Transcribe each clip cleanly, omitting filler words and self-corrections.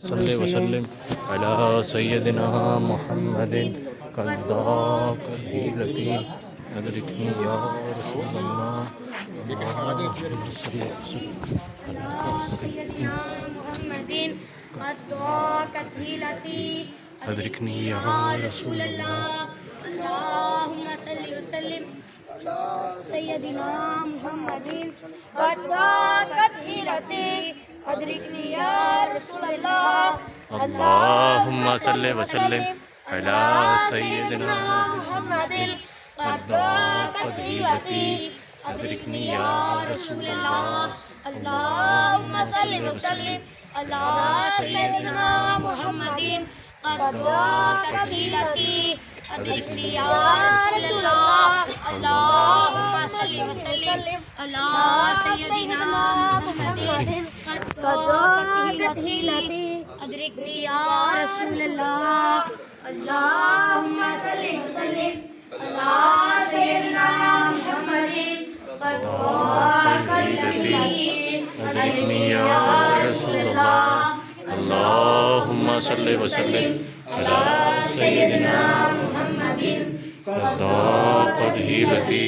صلی وسلم علی سیدنا محمد قد ضاقت حیلتی ادرکنی یا رسول اللہ اللہم صلی وسلم سيدنا محمد قد ضاقت حيلتي ادرکنی أدركني یا يا رسول رسول اللہ الله اللهم صل وسلم على سيدنا محمد قد ضاقت حيلتي أدركني يا رسول الله اللہم صلی وسلم علی سیدنا محمد قد ضاقت حيلتي أدركني يا رسول الله اللهم صل وسلم على سيدنا محمد قد ضاقت حيلتي أدركني يا رسول الله اللهم صل وسلم على سيدنا محمد قد ضاقت حيلتي أدركني يا رسول الله اللهم صل وسلم على سيدنا محمد قد ضاقت حيلتي أدركني يا رسول الله اللہم صلی وسلم علی سیدنا محمد قد ضاقت حیلتی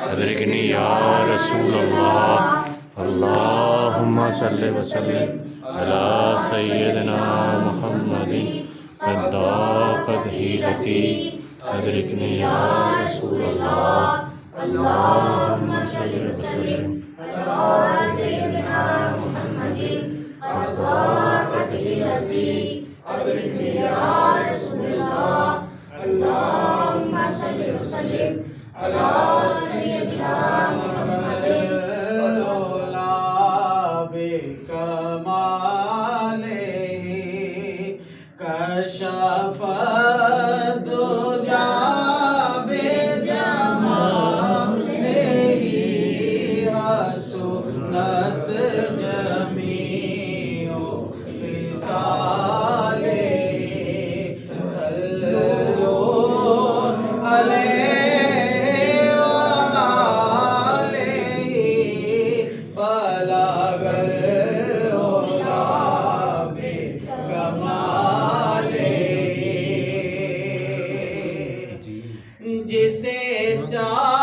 ادرکنی یا رسول اللہ اللہم صلی وسلم علی سیدنا محمد قد ضاقت حیلتی ادرکنی یا رسول اللہ اللہم صلی وسلم علی سیدنا محمد قد ضاقت حیلتی ادرکنی یا رسول اللہ اللہم صلی وسلم علی سیدنا محمد کشف الدجى بجماله حسنت جميع خصاله صلوا عليه وآله بلغ العلا جسے چاہا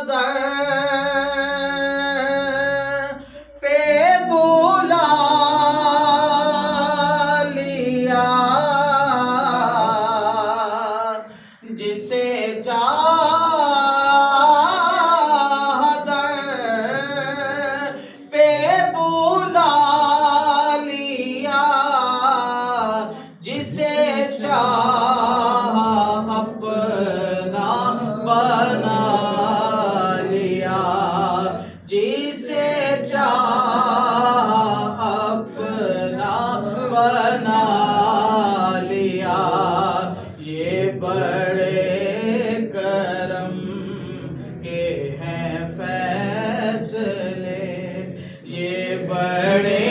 در پہ بلا لیا جسے چاہا در پہ بلا لیا جسے چاہا اپنا بنا لیا جسے چاہا اپنا بنا لیا یہ بڑے کرم کے ہیں فیصلے یہ بڑے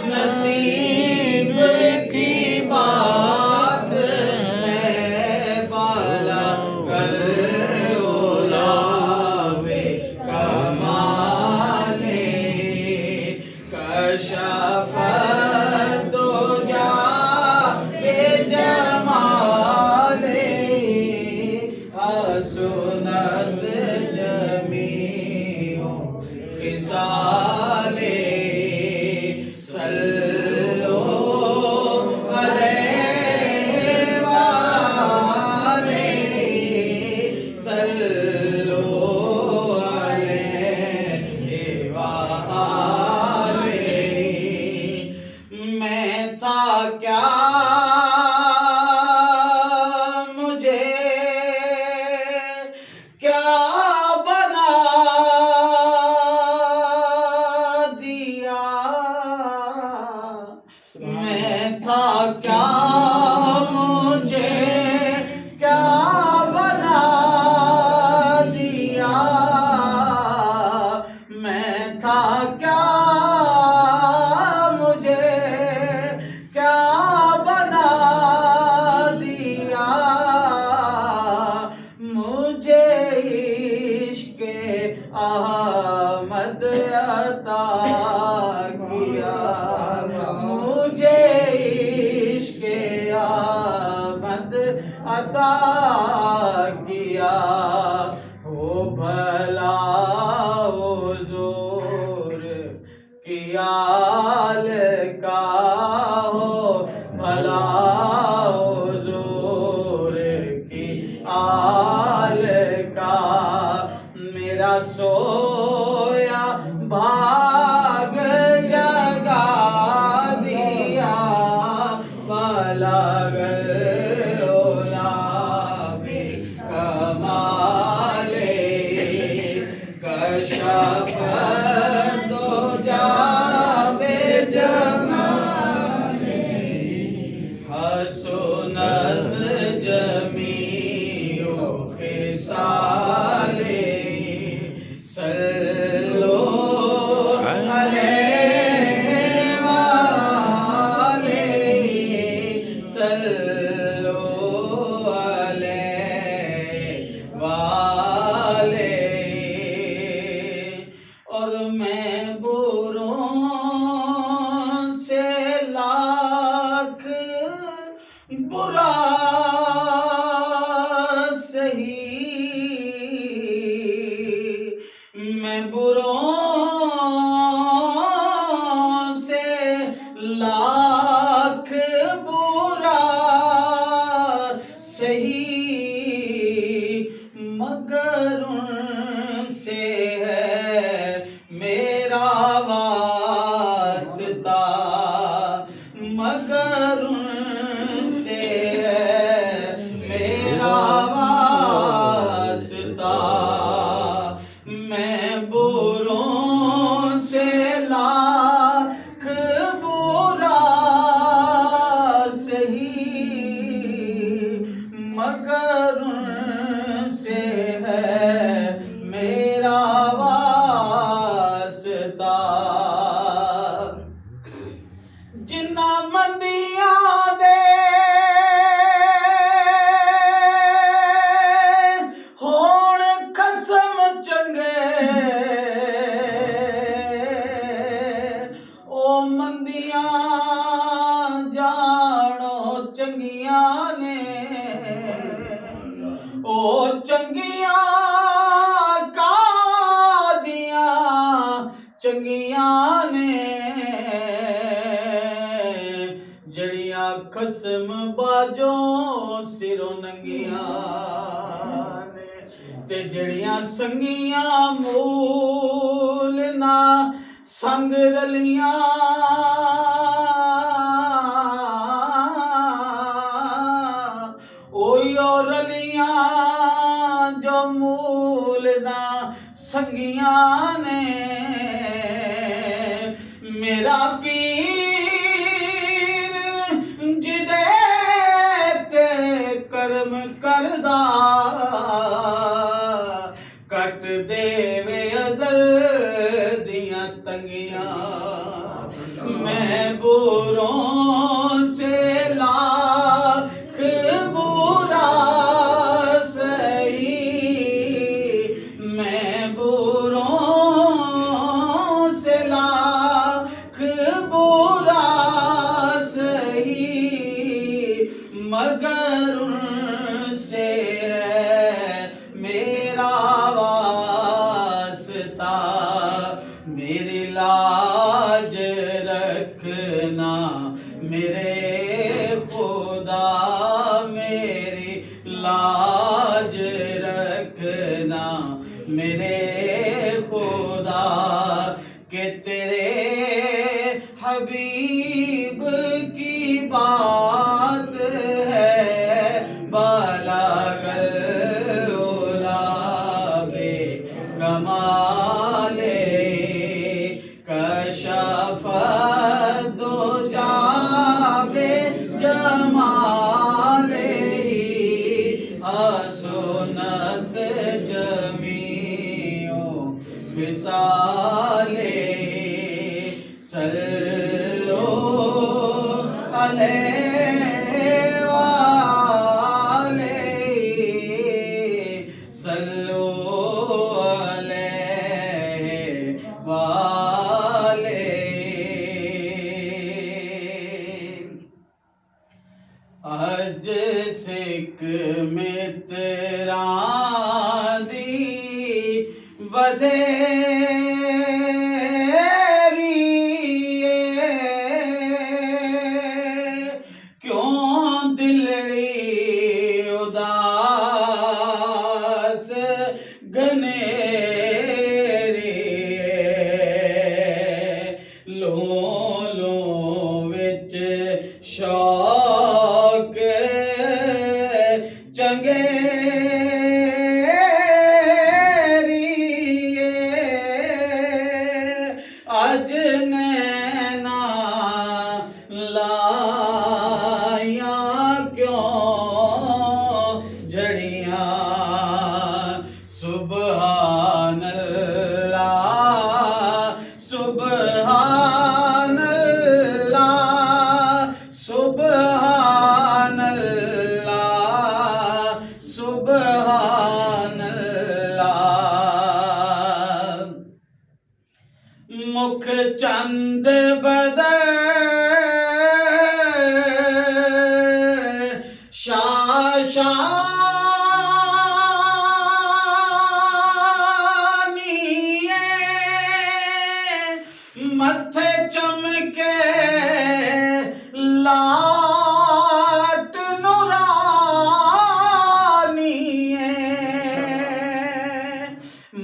نصیب کی بات ہے بلغ العلا بکمالہ کشف الدجى بجمالہ حسنت جميع خصالہ صلوا عليه وآله صلوا عليه وآله میں تھا کیا مجھے کیا بنا دیا میں تھا کیا مجھے کیا بنا دیا میں تھا کیا مجھے کیا بنا دیا مجھے عشق احمد عطا عطا کیا ہو بھلا حضور کی آل کا ہو بھلا حضور کی آل کا میرا سویا بھاگ جگا دیا بلغ العلا بکمالہ کشف الدجی بجمالہ حسنت جمیع خصالہ صلو علیہ وآلہ صلو علیہ وآلہ اور میں بروں سے لاکھ برا سہی میں بروں سے لاکھ برا سہی مگر ان سے ہے میرا واسطہ مگر ان سے ہے میرا واسطہ میں بروں سے لاکھ برا سہی مگر ان سے ہے میرا واسطہ جنہ مندیاں دے ہون قسم چنگے او مندیاں جانو چنگیاں نے او چنگیاں کادیاں چنگیاں نے جڑیاں قسم باجوں سروں ننگیاں نے تے جڑیاں سنگیاں مول نہ سنگ رلیاں اویو رلیاں جو مول نہ سنگیاں نے میرا پیر جدے تے کرم کردہ کٹ دے وے ازل دیاں تنگیاں میں بروں سے لاکھ برا سہی میں بروں سے لاکھ برا سہی مگر ان سے ہے میرا واسطہ میری لاج رکھنا میرے خدا میری لاج رکھنا میرے خدا کہ تیرے حبیب کی بات ہے بلغ العلا بکمالہ کشف الدجی بجمالہ حسنت جمیع خصالہ صلو علیہ وآلہ صلو علیہ وآلہ حج سے ایک متراں دی ودھیری کیوں دلڑی اداس گنیری لوں لوں وچ شوق چنگیری اج نینا لائیاں کیوں جڑیاں سبحان اللہ سبحان اللہ سبحان اللہ سبحان اللہ مکھ چند بدر متھے چمکے لاٹ نورانی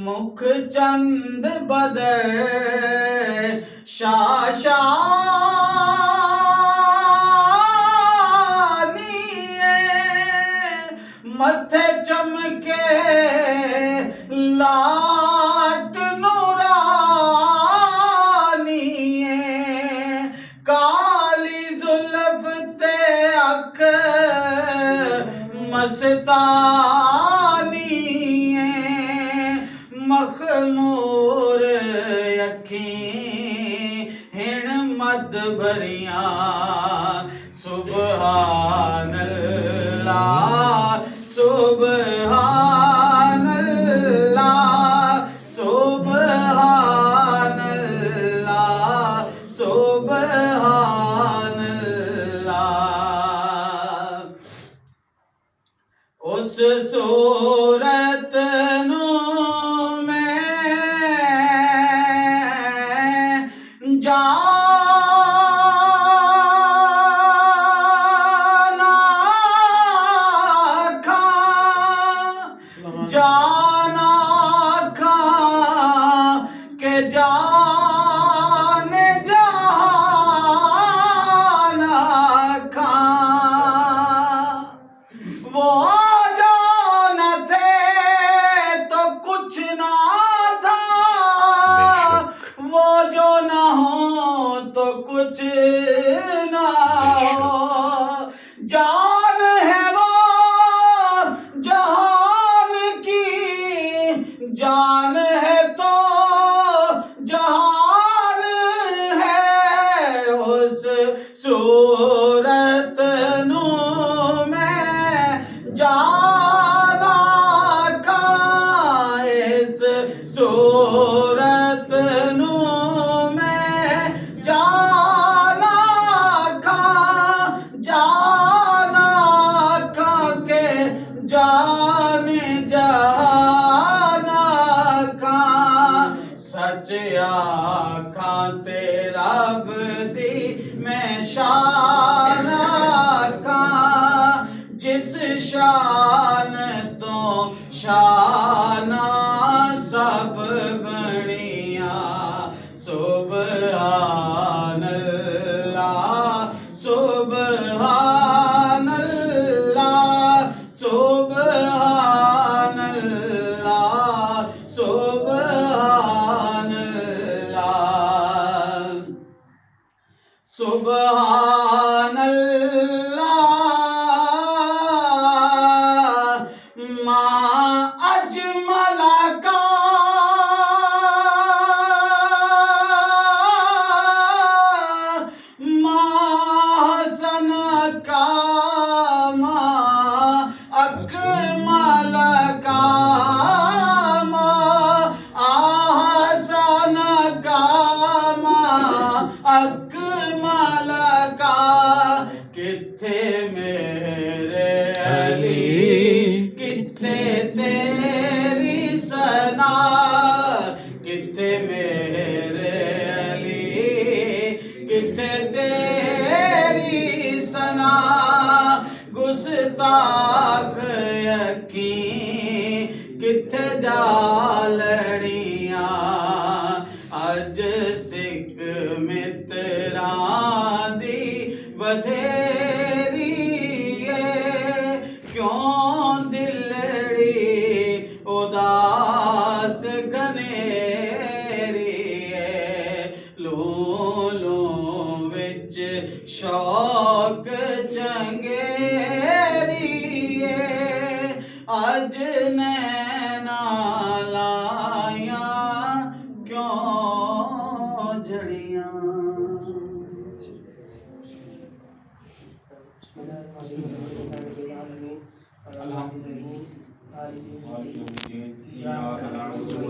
مکھ چند بدر شاشانی متھے چمکے لاٹ نورانی کالی زلف تے اکھ مستانی مخمور اکھیں ہن مد بھریاں سبحان اللہ سبحان اللہ سبحان اللہ سبحان اللہ اس صورت نو میں جانا کھا کہ جان جہانا کھا وہ جانا تھے تو کچھ نہ تھا وہ جو نہ ہو تو کچھ نہ ہو جان ہے وہ جہان کی جان ہے تو جہان ہے اس صورت نو میں جانا کھا اس صورت نو میں جانا کھا جانا کھا کے جان جہانا کھا سچ آکھاں تے رب دی میں شان آکھاں جس شان تو شان سب بنیاں سبحان اللہ سبحان اللہ سبحان اللہ سبحان اللہ سبحان اللہ ما اجمل کا ما حسن کا ما اکمل کا ما احسن کا ما اکمل کا کتھے میرے علی کتھے تیری سنا گستاخ یقین کتھے جا لڑیاں اج سکھ متراں دی ودھیری کیوں دلڑی اداس گنیری لوں لوں وچ شوق چنگیری اج نینا لائیاں کیوں جھڑیاں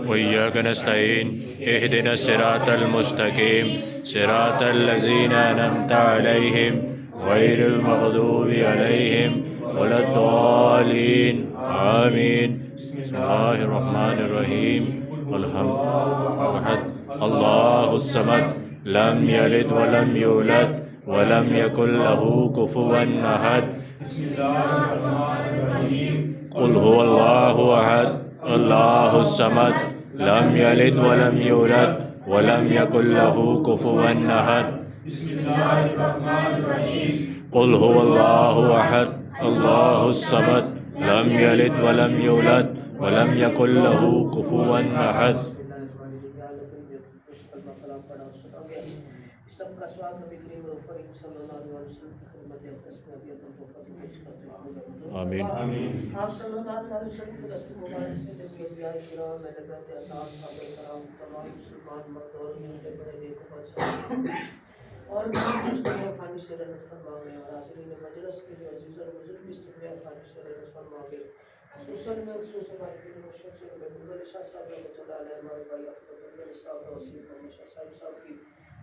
وإياك نستعين اهدنا الصراط المستقيم صراط الذين أنعمت عليهم غير المغضوب عليهم ولا الضالين آمين بسم الله الرحمن الرحيم الحمد لله الله الصمد لم يلد ولم يولد ولم يكن له كفوا أحد بسم الله الرحمن الرحيم قل هو الله أحد الله الصمد لم يلد ولم يولد ولم يكن له كفوا أحد بسم الله الرحمن الرحيم قل هو الله أحد الله الصمد لم يلد ولم يولد ولم يكن له كفوا أحد سب کا سوال نبی کریم کریم صلی اللہ علیہ وسلم کی خدمت اقدس میں ابھی تم کو پیش کرتے ہیں آمین آپ صلی اللہ علیہ وسلم کے دست مبارک سے جب یہ انبیاء کرام اہل بیت اطہار صحابہ کرام تمام مسلمان مرد اور چھوٹے بڑے نیک و بد اور اس دنیا فانی سے رحمت فرما گئے اور حاضرین مجلس کے لیے عزیز اور بزرگ اس دنیا فانی سے رحمت فرما گئے خصوصاً میں خصوصاً ہمارے پیر مرشد سے محبوب علی شاہ صاحب رحمۃ اللہ علیہ ہمارے بھائی افضل علی صاحب وسیم محمد شاہ صاحب کی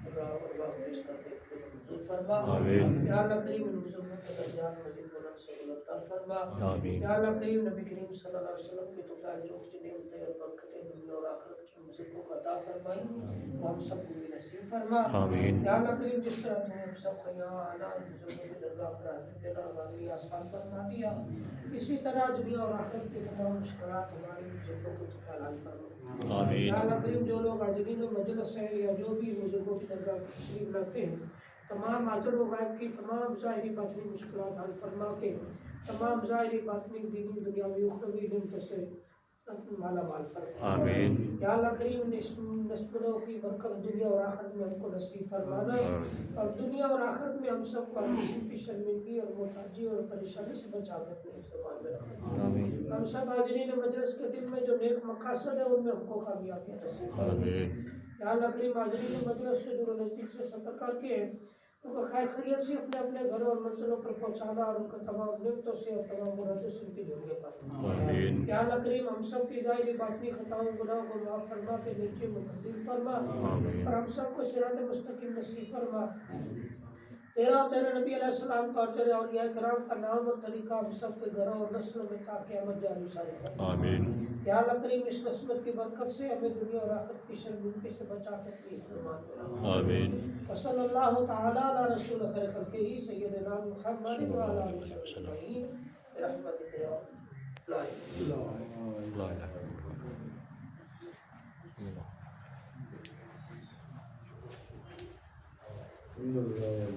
ارواح پیش کرتے ہیں منظور فرما آمین یا اللہ کریم ان بزرگوں کے درجات مزید بلند سے بلند تر فرما آمین یا اللہ کریم نبی کریم صلی اللہ علیہ وسلم کی توفیق جو کچھ نعمتیں اور برکتیں دنیا اور آخرت کی بزرگوں کو عطا فرمائی وہ ہم سب کو بھی نصیب فرما آمین یا اللہ کریم جس طرح تم نے ہم سب کو یہاں آنا بزرگوں کی درگاہ پر حاضر دینا ہمارے آسان فرما دیا اسی طرح دنیا اور آخرت کی تمام مشکلات ہماری بزرگوں کو حلال فرما آمین یا اللہ کریم جو لوگ حاضرین و مجلس ہے یا جو بھی بزرگوں کی درگاہ کی تشریف لاتے ہیں تمام حاضر و غائب کی تمام ظاہری باطنی مشکلات حل فرما کے تمام ظاہری باطنی دینی دنیاوی اخروی نعمتوں سے مالا مال فرما آمین یا اللہ کریم نسبتوں کی برکت دنیا اور آخرت میں ہم کو نصیب فرمانا اور دنیا اور آخرت میں ہم سب کو کسی کی شرمندگی اور محتاجی اور پریشانی سے بچا کر اپنے زبان میں رکھنا آمین ہم سب حاضرین مجلس کے دل میں جو نیک مقاصد ہے ان میں ہم کو کامیابی نصیب فرما آمین یا اللہ کریم حاضرین مجلس سے دور و نزدیک سے سفر کر کے ان کو خیر خیریت سے اپنے اپنے گھروں اور منزلوں پر پہنچانا اور ان کو تمام نعمتوں سے اور تمام مرادوں سے ان کی جھولیاں پانا آمین یا اللہ کریم ہم سب کی ظاہری باطنی خطاؤں گناہوں کو معاف فرما کے نیکی میں تبدیل فرما آمین اور ہم سب کو صراط مستقیم نصیب فرما تیرا اور تیرے نبی علیہ السلام کا اور تیرے اولیاء کرام کا نام اور طریقہ ہم سب کے گھروں اور نسلوں میں تا قیامت جاری ساری فرما آمین یا اللہ کریم اس نسبت کی برکت سے ہمیں دنیا اور آخرت کی شرمندگی سے بچا کر اپنی فرمان بنا آمین وصلی اللہ تعالی علی رسول خیر خلقہ سیدنا محمد وعلی آلہ وصحبہ اجمعین برحمتک یا لا الہ الا اللہ لا الہ الا اللہ